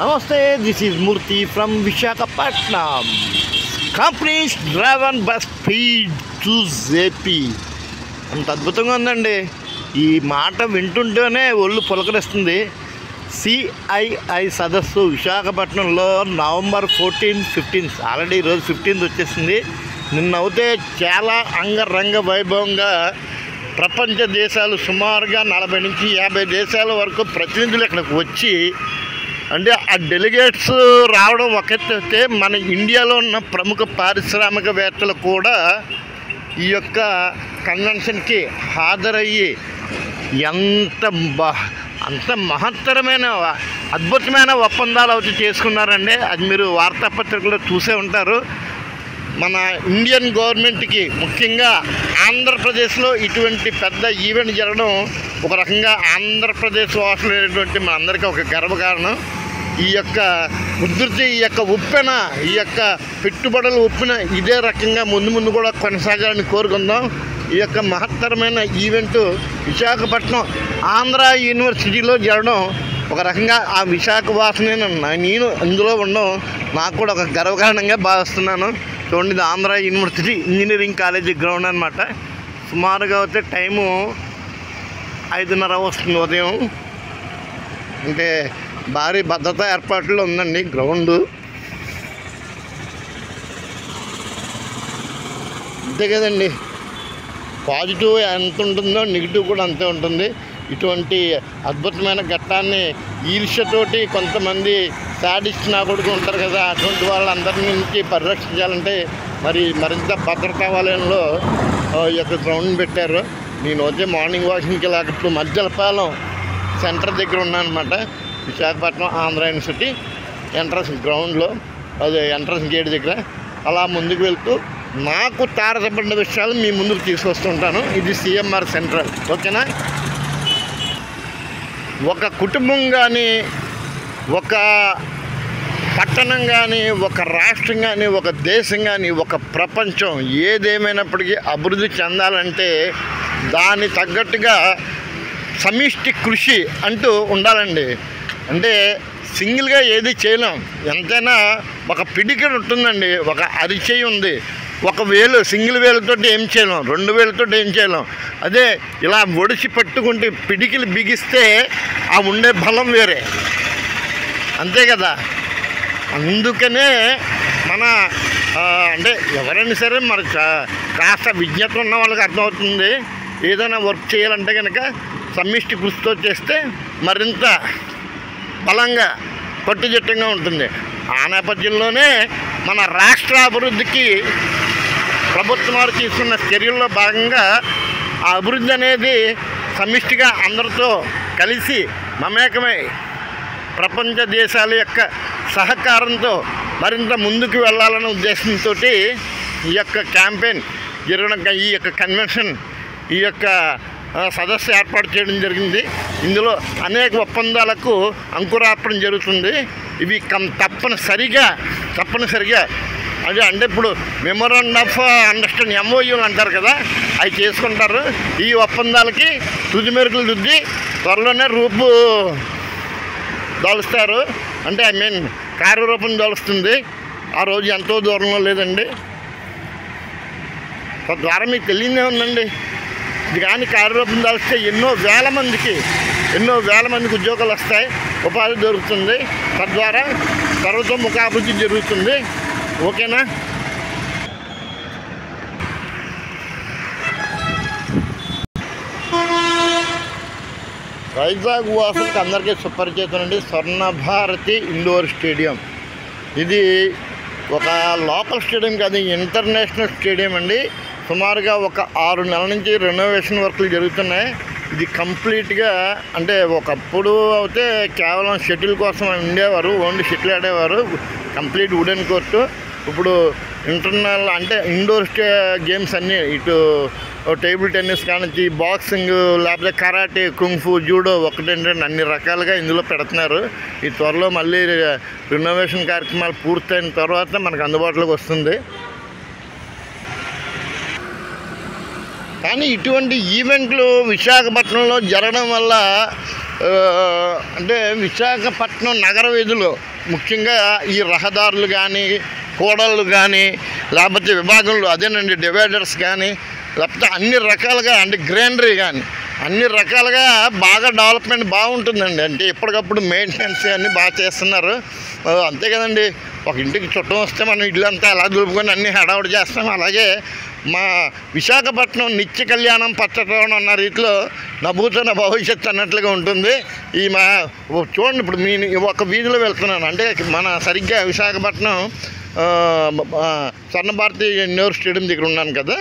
Namaste, this is Murthy from Visakhapatnam. Companies driven by speed to AP. అంత అద్భుతంగా ఉందండి. ఈ మాట వింటుంటేనే ఒళ్ళు పులకరిస్తుంది. CII సదస్సు విశాఖపట్నంలో నవంబర్ 14, 15 ఆల్రెడీ ఈరోజు 15th వచ్చేసింది. నిన్నవుతే చాలా అంగరంగ వైభవంగా ప్రపంచ దేశాలు సుమారుగా 40 నుంచి 50 దేశాల వరకు ప్రతినిధులు ఇక్కడికి వచ్చి, అంటే ఆ డెలిగేట్స్ రావడం ఒక ఎత్తైతే మన ఇండియాలో ఉన్న ప్రముఖ పారిశ్రామికవేత్తలు కూడా ఈ యొక్క కన్వెన్షన్కి హాజరయ్యి అంత మహత్తరమైన అద్భుతమైన ఒప్పందాలు వచ్చి చేసుకున్నారండి. అది మీరు వార్తాపత్రికలో చూసే ఉంటారు. మన ఇండియన్ గవర్నమెంట్కి ముఖ్యంగా ఆంధ్రప్రదేశ్లో ఇటువంటి పెద్ద ఈవెంట్ జరగడం ఒక రకంగా ఆంధ్రప్రదేశ్ వాసులైనటువంటి మనందరికీ ఒక గర్వకారణం. ఈ యొక్క ఉధృతి, ఈ యొక్క ఉప్పెన, ఈ యొక్క పెట్టుబడుల ఉప్పెన ఇదే రకంగా ముందు కూడా కొనసాగాలని కోరుకుందాం. ఈ యొక్క మహత్తరమైన ఈవెంట్ విశాఖపట్నం ఆంధ్ర యూనివర్సిటీలో జరగడం ఒక రకంగా ఆ విశాఖ వాసన నేను అందులో ఉండడం నాకు కూడా ఒక గర్వకారణంగా భావిస్తున్నాను. చూడండి, ఇది Andhra university engineering college ground అనమాట. సుమారుగా అయితే టైము 5:30 వస్తుంది ఉదయం. అంటే భారీ భద్రతా ఏర్పాట్లు ఉందండి గ్రౌండు. అంతే కదండి, పాజిటివ్ ఎంత ఉంటుందో నెగిటివ్ కూడా అంతే ఉంటుంది. ఇటువంటి అద్భుతమైన ఘట్టాన్ని ఈర్ష్యతోటి కొంతమంది సాడిస్ట్ నా కొడుకు ఉంటారు కదా, అటువంటి వాళ్ళందరి నుంచి పరిరక్షించాలంటే మరింత భద్రతా వలయంలో ఈ యొక్క గ్రౌండ్ పెట్టారు. నేను వచ్చే మార్నింగ్ వాకింగ్కి ఇలా ఇప్పుడు మధ్యలపాలెం సెంటర్ దగ్గర ఉన్నాను అనమాట. విశాఖపట్నం ఆంధ్ర యూనివర్సిటీ ఎంట్రన్స్ గ్రౌండ్లో, అదే ఎంట్రన్స్ గేట్ దగ్గర అలా ముందుకు వెళ్తూ నాకు తారసపడిన విషయాలు మీ ముందుకు తీసుకొస్తుంటాను. ఇది CMR సెంట్రల్, ఓకేనా? ఒక కుటుంబం కానీ, ఒక పట్టణం కానీ, ఒక రాష్ట్రం కానీ, ఒక దేశం కానీ, ఒక ప్రపంచం ఏదేమైనప్పటికీ అభివృద్ధి చెందాలంటే దాని తగ్గట్టుగా సమిష్టి కృషి అంటూ ఉండాలండి. అంటే సింగిల్గా ఏది చేయలేం. ఎంతైనా ఒక పిడికిడి ఉంటుందండి, ఒక అరిచేయి ఉంది. ఒక వేలు, సింగిల్ వేలుతో ఏం చేయలేం, 2 వేలతో ఏం చేయలేం. అదే ఇలా ఒడిసి పట్టుకుంటే పిడికిలు బిగిస్తే ఆ ఉండే బలం వేరే, అంతే కదా. అందుకనే మన అంటే ఎవరైనా సరే మరి కాస్త విజ్ఞత ఉన్న వాళ్ళకి అర్థమవుతుంది. ఏదైనా వర్క్ చేయాలంటే కనుక సమిష్టి కృషితో చేస్తే మరింత బలంగా పట్టుదిట్టంగా ఉంటుంది. ఆ నేపథ్యంలోనే మన రాష్ట్ర అభివృద్ధికి ప్రభుత్వం వారు తీసుకున్న చర్యల్లో భాగంగా ఆ అభివృద్ధి అనేది సమిష్టిగా అందరితో కలిసి మమేకమై ప్రపంచ దేశాల యొక్క సహకారంతో మరింత ముందుకు వెళ్ళాలనే ఉద్దేశంతో ఈ యొక్క క్యాంపెయిన్ జరగడం, ఈ యొక్క కన్వెన్షన్, ఈ యొక్క సదస్సు ఏర్పాటు చేయడం జరిగింది. ఇందులో అనేక ఒప్పందాలకు అంకురార్పణ జరుగుతుంది. ఇవి తప్పనిసరిగా అంటే ఇప్పుడు మెమోరాండం ఆఫ్ అండర్స్టాండింగ్ MOUలు అంటారు కదా, అవి చేసుకుంటారు. ఈ ఒప్పందాలకి తుది మెరుగులు దిద్ది త్వరలోనే రూపు దాలుస్తారు. అంటే కార్యరూపం దాలుస్తుంది. ఆ రోజు ఎంతో దూరంలో లేదండి. తద్వారా మీకు తెలియదే ఉందండి, ఇది కానీ కార్యరూపం దాల్స్తే ఎన్నో వేల మందికి ఉద్యోగాలు వస్తాయి, ఉపాధి దొరుకుతుంది. తద్వారా సర్వతోముఖాభివృద్ధి జరుగుతుంది, ఓకేనా? వైజాగ్ వాసులకు అందరికీ సుపరిచితం అండి స్వర్ణ భారతి ఇండోర్ స్టేడియం. ఇది ఒక లోకల్ స్టేడియం కాదు, ఇంటర్నేషనల్ స్టేడియం అండి. సుమారుగా ఒక 6 నెలల నుంచి రెనోవేషన్ వర్క్లు జరుగుతున్నాయి. ఇది కంప్లీట్గా, అంటే ఒకప్పుడు అయితే కేవలం షటిల్ కోసం ఉండేవారు, ఓన్లీ షటిల్ ఆడేవారు, కంప్లీట్ వుడెన్ కోర్టు. ఇప్పుడు ఇంటర్నల్ అంటే ఇండోర్ గేమ్స్ అన్నీ, ఇటు టేబుల్ టెన్నిస్ కానించి బాక్సింగ్, లేకపోతే కరాటే, కుంఫు, జూడో, ఒకటేంటంటే అన్ని రకాలుగా ఇందులో పెడుతున్నారు. ఈ త్వరలో మళ్ళీ రెనోవేషన్ కార్యక్రమాలు పూర్తయిన తర్వాత మనకు అందుబాటులోకి వస్తుంది. కానీ ఇటువంటి ఈవెంట్లు విశాఖపట్నంలో జరగడం వల్ల అంటే విశాఖపట్నం నగర వీధులు ముఖ్యంగా ఈ రహదారులు కానీ, కూడళ్ళు కానీ, లేకపోతే విభాగంలో అదేనండి డివైడర్స్ కానీ, లేకపోతే అన్ని రకాలుగా అంటే గ్రీనరీ కానీ అన్ని రకాలుగా బాగా డెవలప్మెంట్ బాగుంటుందండి. అంటే ఎప్పటికప్పుడు మెయింటెనెన్స్ అన్నీ బాగా చేస్తున్నారు. అంతే కదండి, ఒక ఇంటికి చుట్టం వస్తే మనం ఇల్లంతా ఎలా దులుపుకొని అన్నీ హడావుడి చేస్తాం. అలాగే మా విశాఖపట్నం నిత్య కళ్యాణం పచ్చటం అన్న రీతిలో నభూతన భవిష్యత్తు అన్నట్లుగా ఉంటుంది. ఈ మా చూడండి, ఇప్పుడు మీ ఒక వీధిలో వెళ్తున్నాను. అంటే మన సరిగ్గా విశాఖపట్నం స్వర్ణభారతి ఇండోర్ స్టేడియం దగ్గర ఉన్నాను కదా.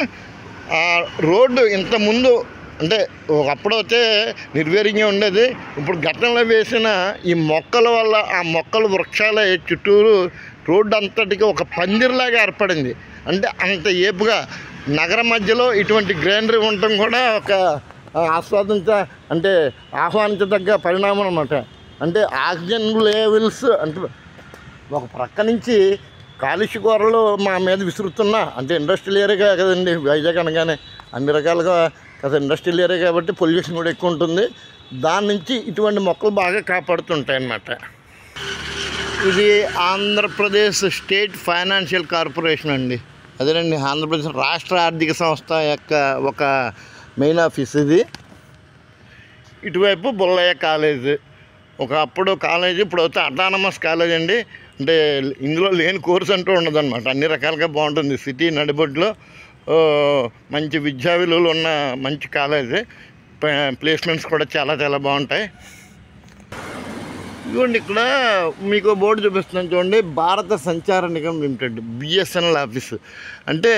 ఆ రోడ్డు ఇంతకుముందు అంటే ఒకప్పుడైతే నిర్వీర్యంగా ఉండేది. ఇప్పుడు గతంలో వేసిన ఈ మొక్కల వల్ల ఆ మొక్కలు వృక్షాల చుట్టూరు రోడ్డు అంతటికి ఒక పందిరిలాగా ఏర్పడింది. అంటే అంత ఏపుగా నగర మధ్యలో ఇటువంటి గ్రీనరీ ఉండటం కూడా ఒక ఆహ్వానించదగ్గ పరిణామం అన్నమాట. అంటే ఆక్సిజన్ లెవెల్స్ అంటే ఒక ప్రక్క నుంచి కాలుష్య కూరలు మా మీద విసురుతున్నా, అంటే ఇండస్ట్రియల్ ఏరియా కదండి వైజాగ్ అనగానే, అన్ని రకాలుగా కదా ఇండస్ట్రియల్ ఏరియా కాబట్టి పొల్యూషన్ కూడా ఎక్కువ ఉంటుంది. దాని నుంచి ఇటువంటి మొక్కలు బాగా కాపాడుతుంటాయి అన్నమాట. ఇది ఆంధ్రప్రదేశ్ స్టేట్ ఫైనాన్షియల్ కార్పొరేషన్ అండి. అదేనండి, ఆంధ్రప్రదేశ్ రాష్ట్ర ఆర్థిక సంస్థ యొక్క ఒక మెయిన్ ఆఫీస్ ఇది. ఇటువైపు బుల్లయ్య కాలేజ్, ఒకప్పుడు కాలేజీ, ఇప్పుడు అయితే అటానమస్ కాలేజ్ అండి. అంటే ఇందులో లేని కోర్సు అంటూ ఉండదన్నమాట. అన్ని రకాలుగా బాగుంటుంది. సిటీ నడిబొడ్లో మంచి విద్యా విలువలు ఉన్న మంచి కాలేజీ. ప్లేస్మెంట్స్ కూడా చాలా చాలా బాగుంటాయి. ఇదిగోండి, ఇక్కడ మీకు బోర్డు చూపిస్తున్నాను చూడండి, భారత సంచార నిగమ్ లిమిటెడ్, బిఎస్ఎన్ఎల్ ఆఫీసు. అంటే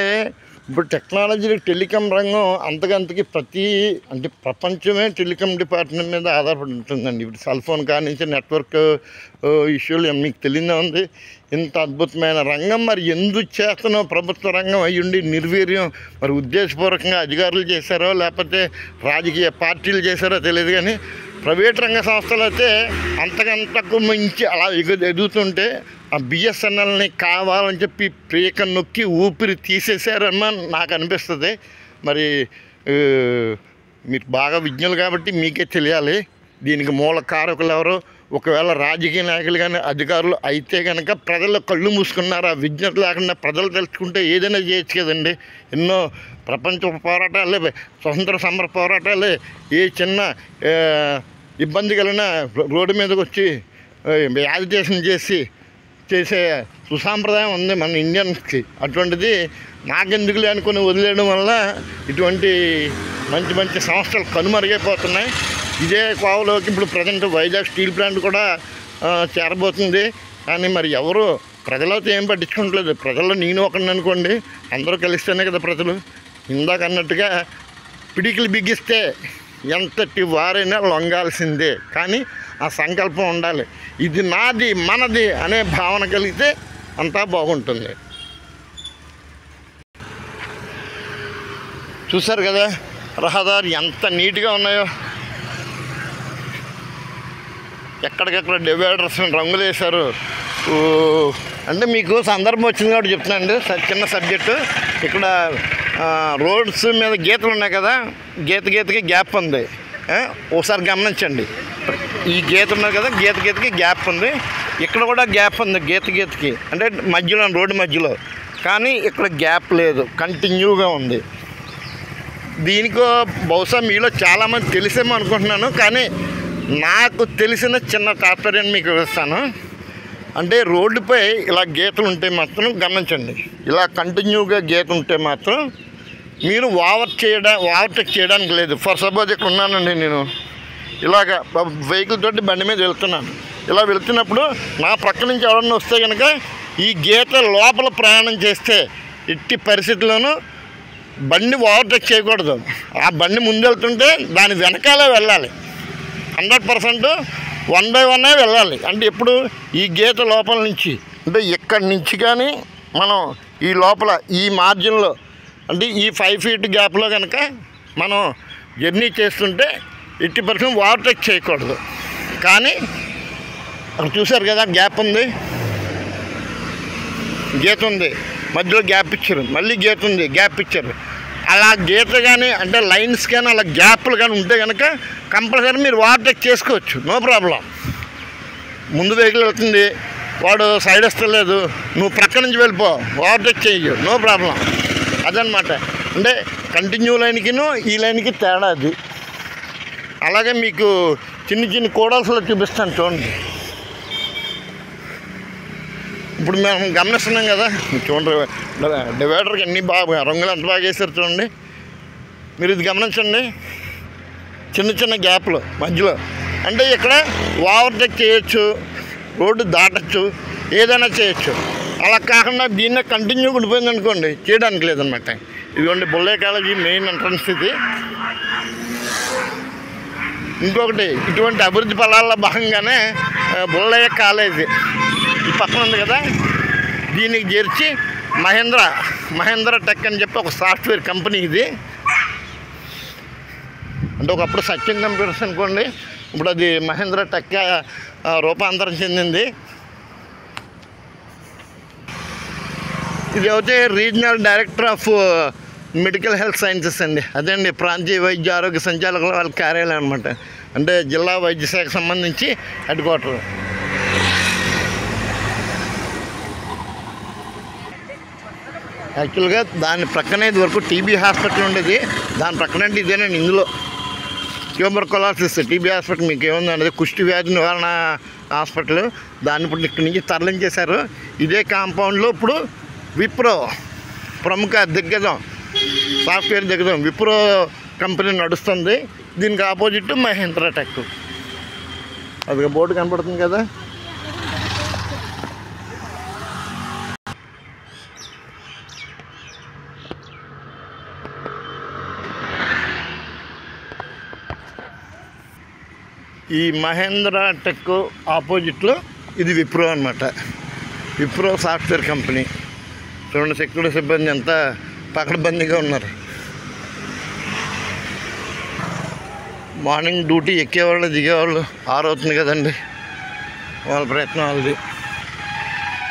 ఇప్పుడు టెక్నాలజీ టెలికాం రంగం అంతకంతకి అంటే ప్రపంచమే టెలికాం డిపార్ట్మెంట్ మీద ఆధారపడి ఉంటుందండి. ఇప్పుడు సెల్ ఫోన్ కాడి నుంచి నెట్వర్క్ ఇష్యూలు మీకు తెలియదే ఉంది. ఇంత అద్భుతమైన రంగం మరి ఎందుకు చేతనో ప్రభుత్వ రంగం అయ్యుండి నిర్వీర్యం మరి ఉద్దేశపూర్వకంగా అధికారులు చేశారో లేకపోతే రాజకీయ పార్టీలు చేశారో తెలియదు. కానీ ప్రైవేట్ రంగ సంస్థలు అయితే అంతకంతకు మించి అలా ఎదుగుతుంటే ఆ బిఎస్ఎన్ఎల్ని కావాలని చెప్పి ప్రేక నొక్కి ఊపిరి తీసేశారని నాకు అనిపిస్తుంది. మరి మీరు బాగా విజ్ఞులు కాబట్టి మీకే తెలియాలి దీనికి మూల కారకులు ఎవరు. ఒకవేళ రాజకీయ నాయకులు కానీ అధికారులు అయితే కనుక ప్రజలు కళ్ళు మూసుకున్నారు. ఆ విజ్ఞత లేకుండా ప్రజలు తెలుసుకుంటే ఏదైనా చేయొచ్చు కదండి. ఎన్నో ప్రపంచ పోరాటాలే, స్వతంత్ర సమర పోరాటాలే, ఏ చిన్న ఇబ్బంది కలిగినా రోడ్డు మీదకి వచ్చి యాజిటేషన్ చేసే సుసాంప్రదాయం ఉంది మన ఇండియన్స్కి. అటువంటిది నాకెందుకులే అనుకుని వదిలేయడం వల్ల ఇటువంటి మంచి మంచి సంస్థలు కనుమరుగైపోతున్నాయి. ఇదే కోవలోకి ఇప్పుడు ప్రజెంట్ వైజాగ్ స్టీల్ ప్లాంట్ కూడా చేరబోతుంది. కానీ మరి ఎవరు ప్రజలతో ఏం పట్టించుకోవట్లేదు. ప్రజల్లో నేను ఒకరిని అనుకోండి, అందరూ కలిస్తేనే కదా ప్రజలు. ఇందాక అన్నట్టుగా పిడికిలు బిగిస్తే ఎంతటి వారైనా లొంగాల్సిందే. కానీ ఆ సంకల్పం ఉండాలి. ఇది నాది మనది అనే భావన కలిగితే అంతా బాగుంటుంది. చూసారు కదా రహదారి ఎంత నీట్గా ఉన్నాయో. ఎక్కడికెక్కడ డివైడర్స్ రంగులు వేశారు. అంటే మీకు సందర్భం వచ్చింది కాబట్టి చెప్తున్నానండి, చిన్న సబ్జెక్టు. ఇక్కడ రోడ్స్ మీద గీతలు ఉన్నాయి కదా, గీతకి గ్యాప్ ఉంది. ఒకసారి గమనించండి, ఈ గీత ఉన్నది కదా, గీతకి గ్యాప్ ఉంది. ఇక్కడ కూడా గ్యాప్ ఉంది గీతకి, అంటే మధ్యలో రోడ్డు మధ్యలో. కానీ ఇక్కడ గ్యాప్ లేదు, కంటిన్యూగా ఉంది. దీనికో బహుశా మీలో చాలామంది తెలిసేమో అనుకుంటున్నాను. కానీ నాకు తెలిసిన చిన్న తాత్పర్యం మీకు ఇస్తాను. అంటే రోడ్డుపై ఇలా గీతలు ఉంటే మాత్రం గమనించండి, ఇలా కంటిన్యూగా గీత ఉంటే మాత్రం మీరు ఓవర్టేక్ చేయడానికి లేదు. ఫర్ సపోజ్ ఇక్కడ ఉన్నానండి, నేను ఇలాగ వెహికల్ తోటి బండి మీద వెళ్తున్నాను. ఇలా వెళ్తున్నప్పుడు నా ప్రక్క నుంచి ఎవరన్నా వస్తే కనుక ఈ గీత లోపల ప్రయాణం చేస్తే ఎట్టి పరిస్థితుల్లోనూ బండి ఓవర్టేక్ చేయకూడదు. ఆ బండి ముందు వెళ్తుంటే దాని వెనకాలే వెళ్ళాలి. 100% 1 by 1 వెళ్ళాలి. అంటే ఎప్పుడు ఈ గీత లోపల నుంచి, అంటే ఇక్కడి నుంచి కానీ మనం ఈ లోపల ఈ మార్జిన్లో, అంటే ఈ 5 feet గ్యాప్లో కనుక మనం జర్నీ చేస్తుంటే 80% ఓవర్టేక్ చేయకూడదు. కానీ అక్కడ చూసారు కదా గ్యాప్ ఉంది, గీత ఉంది, మధ్యలో గ్యాప్ ఇచ్చారు, మళ్ళీ గీత ఉంది, గ్యాప్ ఇచ్చారు. అలా గీత కానీ అంటే లైన్స్ కానీ అలా గ్యాప్లు కానీ ఉంటే కనుక కంపల్సరీ మీరు ఓవర్టేక్ చేసుకోవచ్చు, నో ప్రాబ్లం. ముందు వెహికల్ వెళ్తుంది, వాడు సైడ్ ఇస్తలేదు, నువ్వు ప్రక్క నుంచి వెళ్ళిపో, ఓవర్టేక్ చేయు, నో ప్రాబ్లం. అదనమాట. అంటే కంటిన్యూ లైన్కిను ఈ లైన్కి తేడా అది. అలాగే మీకు చిన్న చిన్న కోడల్స్లో చూపిస్తాను చూడండి. ఇప్పుడు మేము గమనిస్తున్నాం కదా, చూడండి డివైడర్కి ఎన్ని బాగా రంగులు ఎంత బాగా వేసారు చూడండి. మీరు ఇది గమనించండి, చిన్న చిన్న గ్యాప్లు మధ్యలో. అంటే ఇక్కడ ఓవర్టేక్ చేయొచ్చు, రోడ్డు దాటచ్చు, ఏదైనా చేయొచ్చు. అలా కాకుండా దీన్నే కంటిన్యూ ఉండిపోయింది అనుకోండి, చేయడానికి లేదనమాట. ఇదిగోండి బుల్లయ్య కాలేజీ మెయిన్ ఎంట్రన్స్ ఇది. ఇంకొకటి ఇటువంటి అభివృద్ధి ఫలాల్లో భాగంగానే బుల్లయ్య కాలేజీ ఈ పక్కన ఉంది కదా, దీనికి చేర్చి మహేంద్ర టెక్ అని చెప్పి ఒక సాఫ్ట్వేర్ కంపెనీ ఇది. అంటే ఒకప్పుడు సత్యం కంప్యూటర్స్ అనుకోండి, ఇప్పుడు అది మహేంద్ర టెక్ రూపాంతరం చెందింది. ఇది అయితే regional director of medical health sciences అండి. అదే అండి ప్రాంతీయ వైద్య ఆరోగ్య సంచాలకుల వాళ్ళ కార్యాలయం అనమాట. అంటే జిల్లా వైద్య శాఖకు సంబంధించి హెడ్ క్వార్టర్. యాక్చువల్గా దాని ప్రక్కనే ఇది వరకు టీబీ హాస్పిటల్ ఉండేది, దాని ప్రక్కనే ఇదేనండి. ఇందులో ట్యూబర్కులోసిస్ టీబీ హాస్పిటల్ మీకు ఏముందండి, కుష్టి వ్యాధి నివారణ హాస్పిటల్. దాన్ని ఇప్పుడు ఇక్కడి నుంచి తరలించేశారు. ఇదే కాంపౌండ్లో ఇప్పుడు విప్రో ప్రముఖ దిగ్గజం సాఫ్ట్వేర్ దిగ్గజం విప్రో కంపెనీ నడుస్తుంది. దీనికి ఆపోజిట్ మహేంద్ర టెక్. అది బోర్డు కనపడుతుంది కదా. ఈ మహేంద్ర టెక్ ఆపోజిట్లో ఇది విప్రో అనమాట. Wipro software company. చూడండి సెక్యూరిటీ సిబ్బంది అంతా పకడ్బందీగా ఉన్నారు. మార్నింగ్ డ్యూటీ ఎక్కేవాళ్ళు దిగేవాళ్ళు 6 అవుతుంది కదండి, వాళ్ళ ప్రయత్నం వాళ్ళది.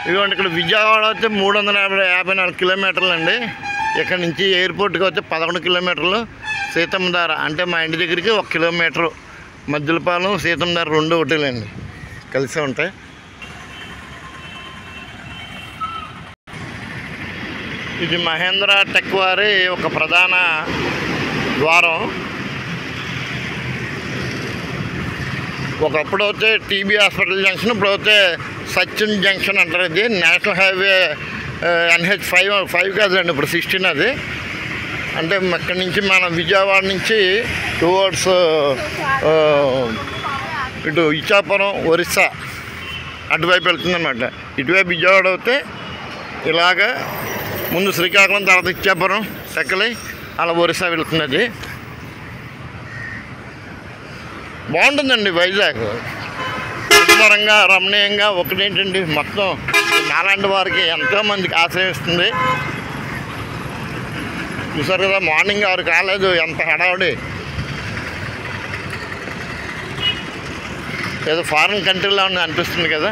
ఇదిగోండి ఇక్కడ విజయవాడ అయితే 354 కిలోమీటర్లు అండి. ఇక్కడ నుంచి ఎయిర్పోర్ట్కి అయితే 11 కిలోమీటర్లు. సీతమ్మధార అంటే మా ఇంటి దగ్గరికి 1 కిలోమీటరు. మద్దిలపాలెం సీతమ్మధార 2 ఒకటేలండి, కలిసే ఉంటాయి. ఇది మహేంద్ర టెక్ వారి ఒక ప్రధాన ద్వారం. ఒకప్పుడు అయితే టీబీ హాస్పిటల్ జంక్షన్, ఇప్పుడు అయితే సచిన్ జంక్షన్ అంటారు. ఇది నేషనల్ హైవే NH5 కాదండి, ఇప్పుడు 16 అది. అంటే అక్కడి నుంచి మన విజయవాడ నుంచి టువర్డ్స్ ఇటు ఇచ్చాపురం ఒరిస్సా అటువైపు వెళ్తుందన్నమాట. ఇటువైపు విజయవాడ అయితే ఇలాగా ముందు శ్రీకాకుళం, తర్వాత ఇచ్చాపురం టెక్కలి, అలా ఒరిస్సా వెళ్తున్నది. బాగుంటుందండి వైజాగ్, సుందరంగా రమణీయంగా. ఒకటేంటండి మొత్తం నాలాంటి వారికి ఎంతోమందికి ఆశ్రయిస్తుంది. చూసారు కదా, మార్నింగ్ 6 కాలేదు, ఎంత హడావుడి. ఏదో ఫారిన్ కంట్రీలో ఉంది అనిపిస్తుంది కదా.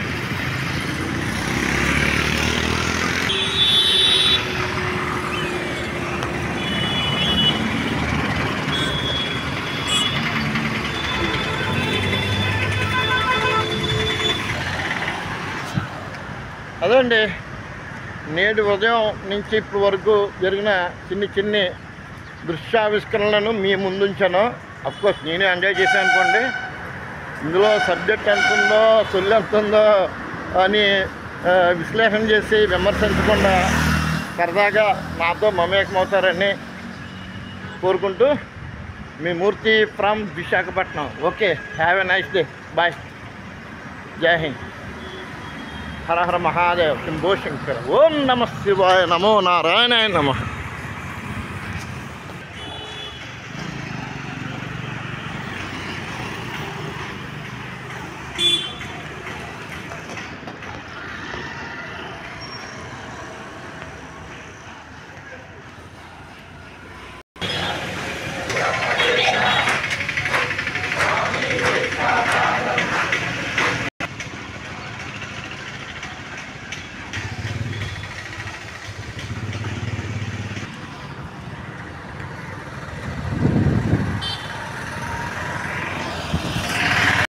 అదే అండి, నేటి ఉదయం నుంచి ఇప్పటి వరకు జరిగిన చిన్ని దృశ్యావిష్కరణలను మీ ముందుంచాను. అఫ్కోర్స్ నేనే ఎంజాయ్ చేశాను అనుకోండి. ఇందులో సబ్జెక్ట్ ఎంత ఉందో, సొల్లు ఎంత ఉందో అని విశ్లేషణ చేసి విమర్శించకుండా సరదాగా నాతో మమేకమవుతారని కోరుకుంటూ, మీ Murthy from Visakhapatnam. Okay, have a nice day, bye, Jai Hind. హర హర మహాదేవ్, శంభో శంకర. ఓం నమ శివాయ, నమో నారాయణాయ నమః.